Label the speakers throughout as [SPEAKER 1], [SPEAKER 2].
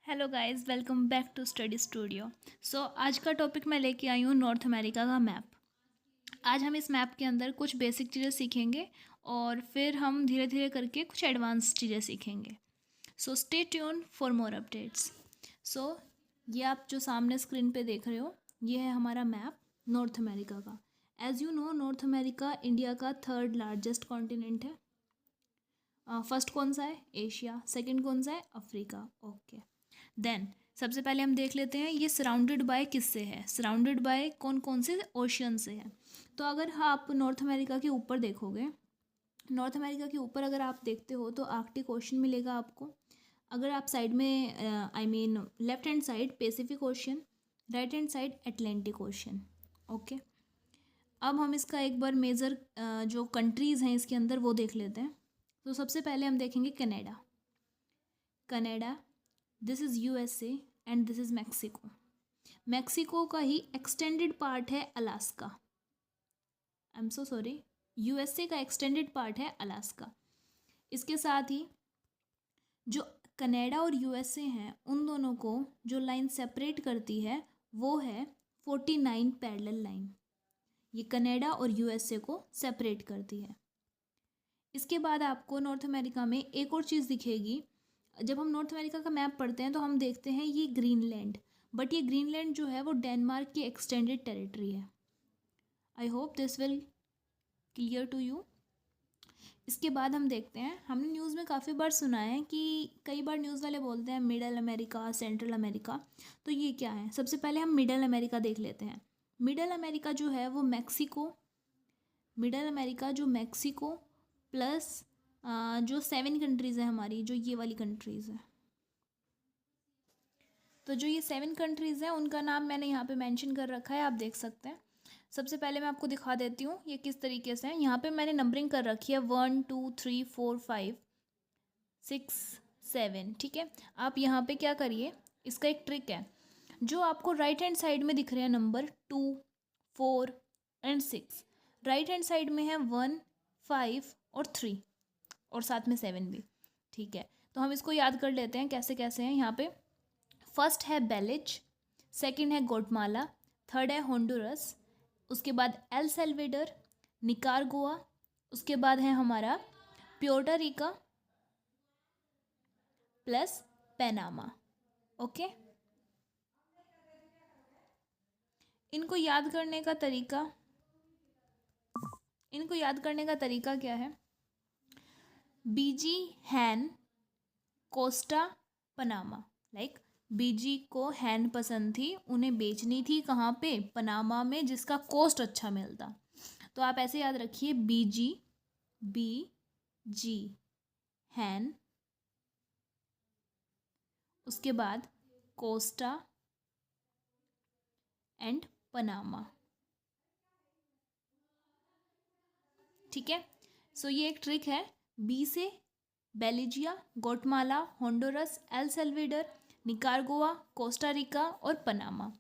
[SPEAKER 1] Hello guys, welcome back to study studio. आज का topic मैं लेके आई हूँ नॉर्थ अमेरिका का मैप। आज हम इस मैप के अंदर कुछ बेसिक चीज़ें सीखेंगे और फिर हम धीरे धीरे करके कुछ एडवांस चीज़ें सीखेंगे। Stay tune for more updates. So ये आप जो सामने स्क्रीन पे देख रहे हो, ये है हमारा मैप नॉर्थ अमेरिका का। As you know, north America India का थर्ड लार्जेस्ट कॉन्टिनेंट है। फर्स्ट कौन सा है? एशिया। सेकंड कौन सा है? अफ्रीका। ओके, देन सबसे पहले हम देख लेते हैं ये सराउंडेड बाय किससे है। सराउंडेड बाय कौन कौन से ओशियन से है। तो अगर आप नॉर्थ अमेरिका के ऊपर देखोगे, नॉर्थ अमेरिका के ऊपर अगर आप देखते हो तो आर्कटिक ओशन मिलेगा आपको। अगर आप साइड में I mean left hand side Pacific ocean, right hand side Atlantic ocean. Okay, अब हम इसका एक बार मेजर जो कंट्रीज़ हैं इसके अंदर वो देख लेते हैं। तो सबसे पहले हम देखेंगे Canada. Canada, this is USA and this is Mexico. Mexico का ही एक्सटेंडेड पार्ट है Alaska. I am so sorry, USA का एक्सटेंडेड पार्ट है अलास्का। इसके साथ ही जो कनाडा और यूएसए हैं उन दोनों को जो लाइन सेपरेट करती है वो है 49 पैरेलल लाइन। ये कनाडा और यूएसए को सेपरेट करती है। इसके बाद आपको नॉर्थ अमेरिका में एक और चीज़ दिखेगी। जब हम नॉर्थ अमेरिका का मैप पढ़ते हैं तो हम देखते हैं ये ग्रीनलैंड, बट ये ग्रीनलैंड जो है वो डेनमार्क की एक्सटेंडेड टेरिटरी है। I hope this will clear to you. इसके बाद हम देखते हैं, हमने न्यूज़ में काफ़ी बार सुना है कि कई बार न्यूज़ वाले बोलते हैं मिडल अमेरिका, सेंट्रल अमेरिका। तो ये क्या है? सबसे पहले हम मिडल अमेरिका देख लेते हैं। मिडल अमेरिका जो है वो मैक्सिको, मिडल अमेरिका जो मैक्सिको प्लस जो 7 कंट्रीज़ हैं हमारी, जो ये वाली कंट्रीज़ हैं। तो जो ये 7 कंट्रीज़ हैं उनका नाम मैंने यहाँ पे मेंशन कर रखा है, आप देख सकते हैं। सबसे पहले मैं आपको दिखा देती हूँ ये किस तरीके से है। यहाँ पे मैंने नंबरिंग कर रखी है 1 2 3 4 5 6 7। ठीक है, आप यहाँ पे क्या करिए, इसका एक ट्रिक है। जो आपको राइट हैंड साइड में दिख रहे हैं number 2 4 and 6, right hand side में है 1 5 और 3 और साथ में 7 भी। ठीक है, तो हम इसको याद कर लेते हैं कैसे कैसे हैं। यहाँ पे फर्स्ट है बेलिज, सेकंड है ग्वाटेमाला, थर्ड है होंडुरस, उसके बाद एल सल्वाडोर, निकारागुआ, उसके बाद है हमारा Puerto Rico plus Panama. Okay, इनको याद करने का तरीका, इनको याद करने का तरीका क्या है? बीजी, हैन, कोस्टा, पनामा। लाइक बीजी को हैन पसंद थी, उन्हें बेचनी थी कहाँ पे? पनामा में, जिसका कॉस्ट अच्छा मिलता। तो आप ऐसे याद रखिए, बीजी, बी जी, हैन, उसके बाद कोस्टा एंड पनामा। ठीक है, ये एक ट्रिक है। बी से Belize, Guatemala, Honduras, El Salvador, Nicaragua, Costa Rica और पनामा।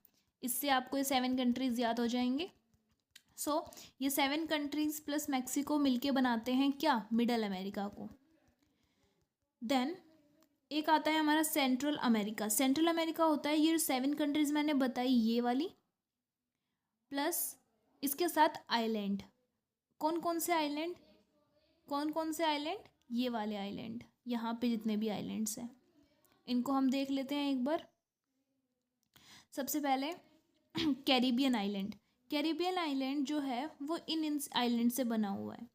[SPEAKER 1] इससे आपको ये 7 कंट्रीज़ याद हो जाएंगे। ये 7 कंट्रीज़ प्लस मैक्सिको मिलके बनाते हैं क्या? मिडल अमेरिका को। देन एक आता है हमारा सेंट्रल अमेरिका। सेंट्रल अमेरिका होता है ये 7 कंट्रीज़ मैंने बताई, ये वाली, प्लस इसके साथ आइलैंड। कौन कौन से आइलैंड? कौन कौन से आइलैंड? ये वाले आइलैंड, यहाँ पे जितने भी आइलैंड्स हैं इनको हम देख लेते हैं एक बार। सबसे पहले कैरिबियन आइलैंड। कैरिबियन आइलैंड जो है वो इन आइलैंड से बना हुआ है।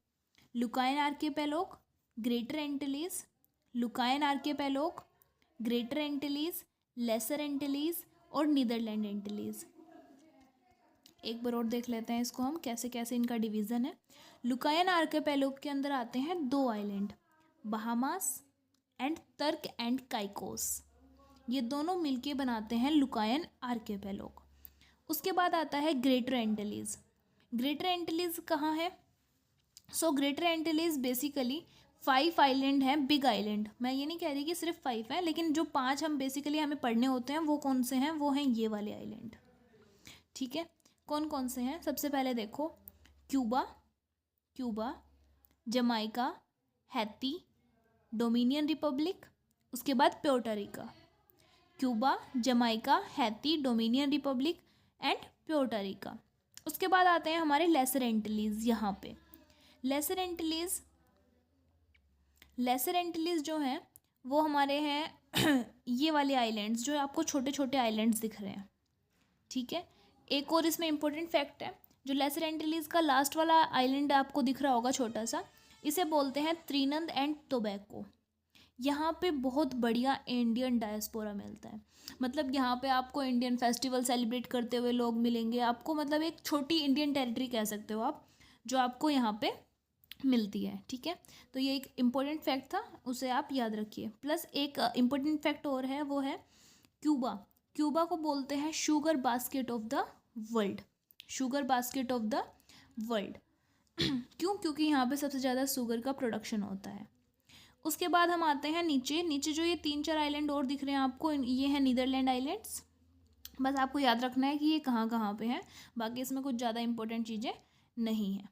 [SPEAKER 1] Lucayan Archipelago, Greater Antilles, Lucayan Archipelago, Greater Antilles, Lesser Antilles और नीदरलैंड एंटिलीज। एक बार और देख लेते हैं इसको हम कैसे कैसे इनका डिवीज़न है। लुकायन आर्किपेलागो के अंदर आते हैं 2 आइलैंड, बहामास एंड तर्क एंड काइकोस। ये दोनों मिलके बनाते हैं लुकायन आर्किपेलागो। उसके बाद आता है ग्रेटर एंटिलीज। ग्रेटर एंटिलीज कहाँ है? ग्रेटर एंटिलीज बेसिकली 5 आइलैंड हैं, बिग आइलैंड। मैं ये नहीं कह रही कि सिर्फ 5 हैं, लेकिन जो 5 हम बेसिकली हमें पढ़ने होते हैं वो कौन से हैं? वो हैं ये वाले आइलैंड। ठीक है, कौन कौन से हैं? सबसे पहले देखो, Cuba, Jamaica, Haiti, dominion Republic, उसके बाद Puerto Rico. Cuba, Jamaica, Haiti, dominion Republic and Puerto रिको। उसके बाद आते हैं हमारे लेसर एंटिलीज। यहाँ पे लेसर एंटिलीज जो हैं वो हमारे हैं ये वाले आइलैंड्स, जो आपको छोटे छोटे आइलैंड्स दिख रहे हैं, ठीक है। एक और इसमें इम्पोर्टेंट फैक्ट है, जो लेसर एंटिलीज का लास्ट वाला आइलैंड आपको दिख रहा होगा छोटा सा, इसे बोलते हैं त्रिनंद एंड टोबैको। यहाँ पे बहुत बढ़िया इंडियन डायस्पोरा मिलता है, मतलब यहाँ पे आपको इंडियन फेस्टिवल सेलिब्रेट करते हुए लोग मिलेंगे आपको, मतलब एक छोटी इंडियन टेरिटरी कह सकते हो आप, जो आपको यहाँ पे मिलती है, ठीक है। तो ये एक इम्पोर्टेंट फैक्ट था, उसे आप याद रखिए। प्लस एक इम्पोर्टेंट फैक्ट और है, वो है क्यूबा। क्यूबा को बोलते हैं sugar basket of the world, sugar basket of the world. क्यों? क्योंकि यहाँ पे सबसे ज़्यादा शुगर का प्रोडक्शन होता है। उसके बाद हम आते हैं नीचे। नीचे जो ये 3-4 आइलैंड और दिख रहे हैं आपको, ये है नीदरलैंड आइलैंड्स। बस आपको याद रखना है कि ये कहाँ कहाँ पे हैं, बाकी इसमें कुछ ज़्यादा इंपॉर्टेंट चीज़ें नहीं हैं।